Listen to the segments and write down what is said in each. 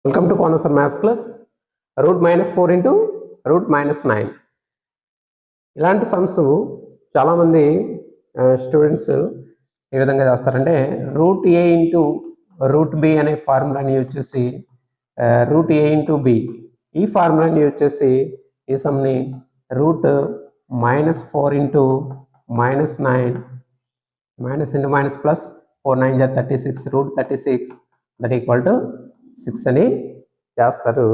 Welcome to corners for maths class. Root -4 into root -9 ఇలాంటి sums చాలామంది students ఏ విధంగా చేస్తారంటే root A into root B అనే ఫార్ములాని యూజ్ చేసి రూట్ ఏ ఇంటూ బి ఈ ఫార్ములాని యూజ్ చేసి ఈ సమ్ని root -4 into -9 minus into minus plus 4 9 36 root 36 that equal to 6 అని చేస్తారు.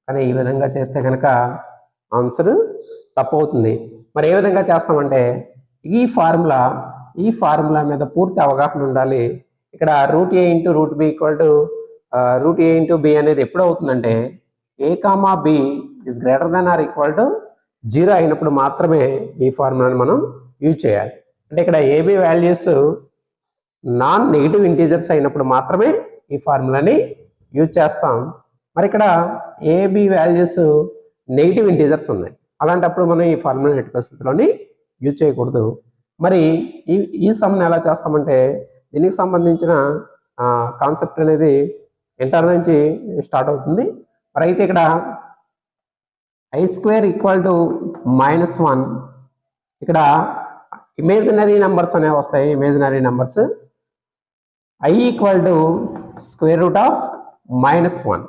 కానీ ఈ విధంగా చేస్తే కనుక ఆన్సర్ తప్పు అవుతుంది. మరి ఏ విధంగా చేస్తామంటే ఈ ఫార్ములా మీద పూర్తి అవగాహన ఉండాలి. ఇక్కడ root A into root B equal to root A into B అనేది ఎప్పుడు అవుతుందంటే A comma B is greater then or equal to 0 అయినప్పుడు మాత్రమే ఈ ఫార్ములాని మనం యూజ్ చేయాలి. అంటే ఇక్కడ a b values non negative integers అయినప్పుడు మాత్రమే ఈ ఫార్ములాని యూజ్ చేస్తాం. మరి ఇక్కడ ఏబి వాల్యూస్ నెగిటివ్ ఇంటీజర్స్ ఉన్నాయి, అలాంటప్పుడు మనం ఈ ఫార్ములా ఎట్టి పరిస్థితుల్లోని యూజ్ చేయకూడదు. మరి ఈ సమ్ని ఎలా చేస్తామంటే దీనికి సంబంధించిన కాన్సెప్ట్ అనేది ఇంటర్ నుంచి స్టార్ట్ అవుతుంది. మరి అయితే ఇక్కడ i² ఈక్వల్ టు -1 ఇక్కడ ఇమేజినరీ నెంబర్స్ అనేవి వస్తాయి. Imaginary numbers i equal to square root of -1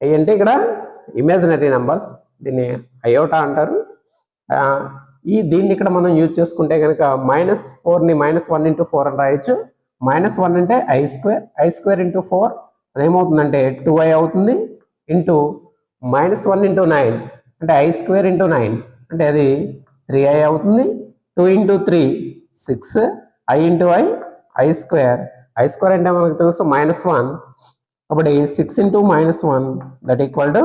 i అంటే ఇక్కడ ఇమేజినరీ నెంబర్స్, దీన్ని అయోటా అంటారు. దీన్ని ఇక్కడ మనం యూజ్ చేసుకుంటే కనుక -4ని -1 ఇంటూ 4 అని రాయొచ్చు. -1 అంటే i² ఇంటూ 4 అదేమవుతుందంటే 2i అవుతుంది. ఇంటూ -1 ఇంటూ 9 అంటే i² ఇంటూ 9 అంటే అది 3i అవుతుంది. 2 ఇంటూ 3 6 i ఇంటూ i² అంటే మనకు తెలుసు -1 కాబట్టి 6 into -1 that equal to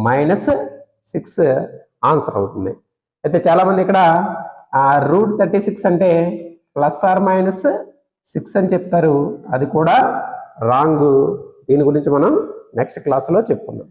-6 answer అవుతుంది. అయితే చాలామంది ఇక్కడ రూట్ 36 అంటే ±6 అని చెప్తారు, అది కూడా రాంగ్. దీని గురించి మనం నెక్స్ట్ క్లాస్లో చెప్పుకుందాం.